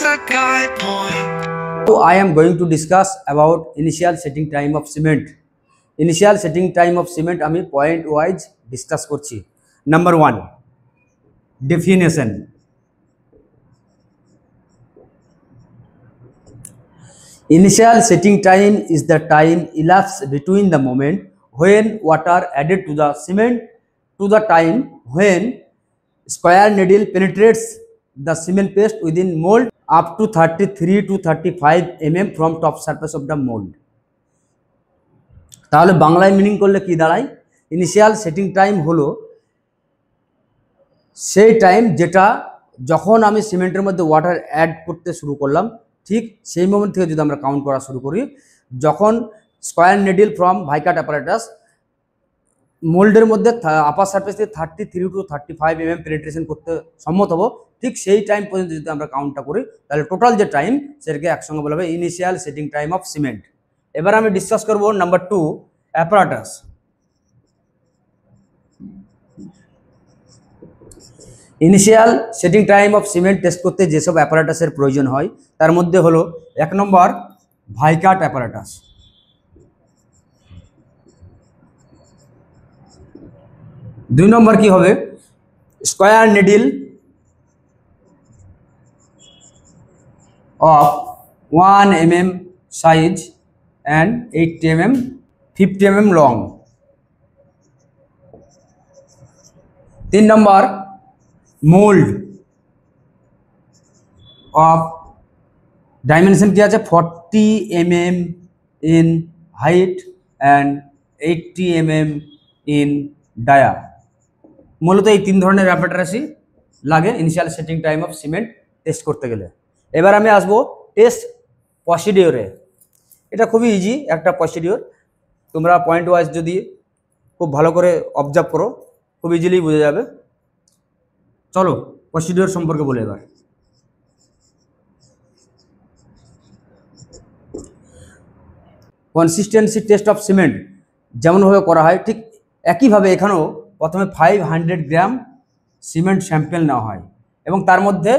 a guide point. So I am going to discuss about initial setting time of cement. Initial setting time of cement আমি point wise discuss করছি. Number 1, definition. Initial setting time is the time elapsed between the moment when water added to the cement to the time when square needle penetrates the cement paste within mold up to 33 to 35 mm from top surface of the mold. তাহলে বাংলায় meaning করলে কি দাঁড়ায়? Initial setting time হলো সেই time যেটা যখন আমি সিমেন্টের মধ্যে ওয়াটার অ্যাড করতে শুরু করলাম, ঠিক সেই মোমেন্ট থেকে যদি আমরা কাউন্ট করা শুরু করি, যখন স্কোয়ার নিডল ফ্রম ভাইকাট অ্যাপারেটাস মোল্ডের মধ্যে আপার সারফেস থেকে 33 to 35 mm পেনিট্রেশন করতে সম্মত হবো, ঠিক সেই টাইম পর্যন্ত যদি আমরা কাউন্টটা করি, তাহলে টোটাল যে টাইম সেটাকে একসঙ্গে বলা হবে initial setting time of cement. এবার আমি ডিসকাস করব number 2, apparatus. Initial setting time of cement test করতে যেসব অ্যাপারেটাসের প্রয়োজন হয় তার মধ্যে হলো 1 নম্বর ভাইকাট অ্যাপারেটাস, 2 নম্বর কি হবে square needle of 1 mm size and 80 mm 50 mm long, 3 number mould of dimension কি আছে 40 mm in height and 80 mm in dia। মূলত এই 3 ধরনের অ্যাপারেটাসই লাগে initial setting time of cement test করতে গেলে। এবার আমি আসবো টেস্ট প্রসিডিওরে। এটা খুবই ইজি একটা প্রসিডিওর, তোমরা পয়েন্ট ওয়াইজ যদি খুব ভালো করে অবজার্ভ করো খুব ইজিলি বুঝে যাবে। চলো প্রসিডিওর সম্পর্কে বলে এবার। কনসিস্টেন্সি টেস্ট অফ সিমেন্ট যেমনভাবে করা হয় ঠিক একইভাবে এখানেও প্রথমে 500 গ্রাম সিমেন্ট স্যাম্পেল নেওয়া হয় এবং তার মধ্যে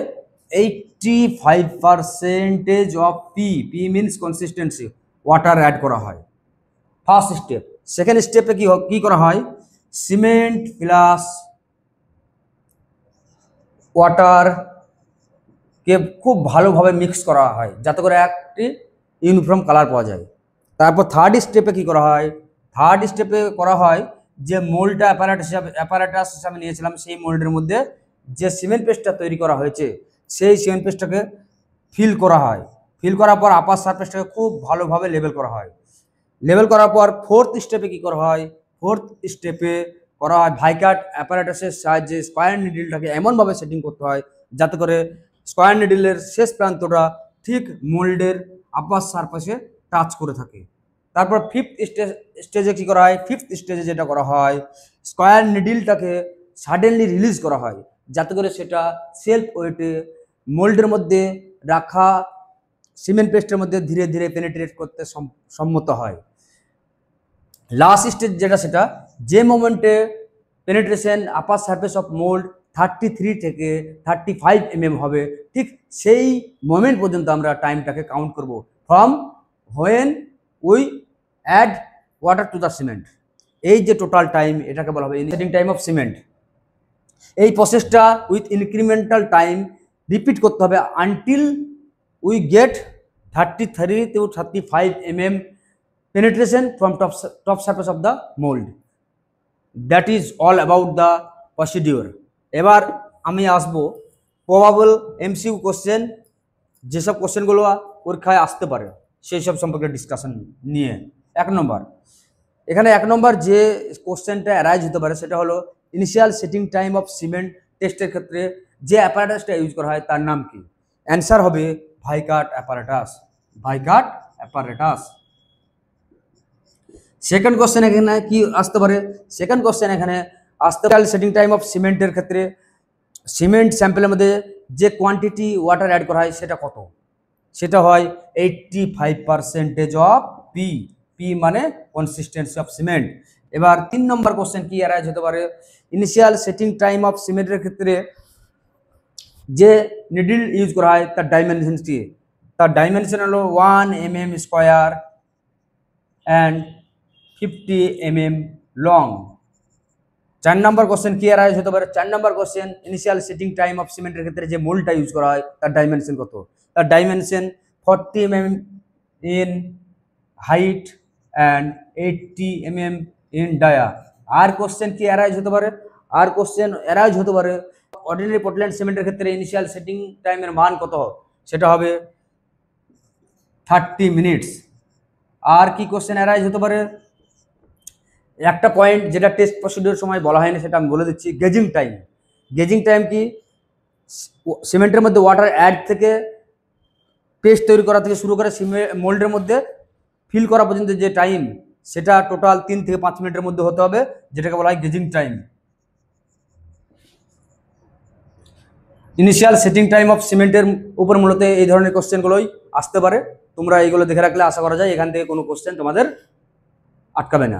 85% of P means consistency water add করা হয় ফার্স্ট স্টেপ। সেকেন্ড স্টেপে কি করা হয় সিমেন্ট প্লাস ওয়াটারকে খুব ভালোভাবে মিক্স করা হয় যাতে করে একটি ইউনিফর্ম কালার পাওয়া যায়। তারপর থার্ড স্টেপে কি করা হয়, থার্ড স্টেপে করা হয় যে মোল্ডটা অ্যাপারেটাস হিসাবে নিয়েছিলাম সেই মোল্ডের মধ্যে যে সিমেন্ট পেস্টটা তৈরি করা হয়েছে সেই সিমেন্ট পেস্টটাকে ফিল করা হয়। ফিল করার পর আপার সারফেসটাকে খুব ভালোভাবে লেবেল করা হয়। লেবেল করার পর ফোর্থ স্টেপে কি করা হয়, ফোর্থ স্টেপে করা হয় ভাইকাট অ্যাপারেটাসের সাহায্যে স্কোয়ার নিডলটাকে এমনভাবে সেটিং করতে হয় যাতে করে স্কোয়ার নিডলের শেষ প্রান্তটা ঠিক মোল্ডের আপার সারফেসে টাচ করে থাকে। তারপর ফিফথ স্টেজে কি করা হয়, ফিফথ স্টেজে যেটা করা হয় স্কোয়ার নিডলটাকে সাডেনলি রিলিজ করা হয় যাতে করে সেটা সেলফ ওয়েটে মোল্ডের মধ্যে রাখা সিমেন্ট পেস্টের মধ্যে ধীরে ধীরে পেনিট্রেট করতে সম্মত হয়। লাস্ট স্টেজ যেটা সেটা যে মোমেন্টে penetration upper surface of mould 33 থেকে 35 mm হবে ঠিক সেই মোমেন্ট পর্যন্ত আমরা টাইমটাকে কাউন্ট করব from when we add water to the cement. এই যে টোটাল টাইম এটাকে বলা হবে সেটিং টাইম অফ সিমেন্ট। এই প্রসেসটা উইথ ইনক্রিমেন্টাল টাইম রিপিট করতে হবে until we get 33 to 35 mm penetration from top surface of the mold. That is all about the procedure. এবার আমি আসবো প্রবাবল এমসিকিউ কোশ্চেন, যেসব কোশ্চেনগুলো পরীক্ষায় আসতে পারে সেই সব সম্পর্কে ডিসকাশন নিয়ে। 1 নম্বর, এখানে 1 নম্বর যে কোশ্চেনটা অ্যারাইজ হতে পারে সেটা হলো initial setting time of cement টেস্টের ক্ষেত্রে যে অ্যাপারেটাসটা ইউজ করা হয় তার নাম কি? অ্যান্সার হবে ভাইকাট অ্যাপারেটাস, ভাইকাট অ্যাপারেটাস। সেকেন্ড কোশ্চেন এখানে কি আসতে পারে, সেকেন্ড কোশ্চেন এখানে আসতে পারে সেটিং টাইম অফ সিমেন্টের ক্ষেত্রে সিমেন্ট স্যাম্পেলের মধ্যে যে কোয়ান্টিটি ওয়াটার অ্যাড করা হয় সেটা কত? সেটা হয় 85% অফ পি, পি মানে কনসিস্টেন্সি অফ সিমেন্ট। এবার 3 নম্বর কোশ্চেন কি অ্যারাইজ হতে পারে, ইনিশিয়াল সেটিং টাইম অফ সিমেন্টের ক্ষেত্রে যে নিডল ইউজ করা হয় তার ডাইমেনশন কি? তার ডাইমেনশন হলো 1 mm square and 50 mm long. 4 নম্বর কোশ্চেন কি অ্যারাইজ হতে পারে? 4 নম্বর কোশ্চেন, ইনিশিয়াল সেটিং টাইম অফ সিমেন্টের ক্ষেত্রে যে মোলটা ইউজ করা হয় তার ডাইমেনশন কত? তার dimension 40 mm in height and 80 mm in dia. আর কোশ্চেন কি অ্যারাইজ হতে পারে? আর কোশ্চেন অ্যারাইজ হতে পারে অর্ডিনারি পোর্টল্যান্ড সিমেন্টের ক্ষেত্রে ইনিশিয়াল সেটিং টাইমের মান কত? সেটা হবে 30 মিনিটস। আর কি কোশ্চেন অ্যারাইজ হতে পারে? একটা পয়েন্ট যেটা টেস্ট প্রসিডিওর সময় বলা হয়নি, সেটা আমি বলে দিচ্ছি। Gazing time. গেজিং টাইম কি? সিমেন্টের মধ্যে ওয়াটার অ্যাড থেকে পেস্ট তৈরি করা থেকে শুরু করে মোল্ডের মধ্যে ফিল করা পর্যন্ত যে টাইম, সেটা টোটাল 3 থেকে 5 মিনিটের মধ্যে হতে হবে, যেটাকে বলা হয় gauging time. Initial setting time of সিমেন্টের উপর মূলত এই ধরনের কোশ্চেনগুলোই আসতে পারে। তোমরা এইগুলো দেখে রাখলে আশা করা যায় এখান থেকে কোনো কোশ্চেন তোমাদের আটকাবে না।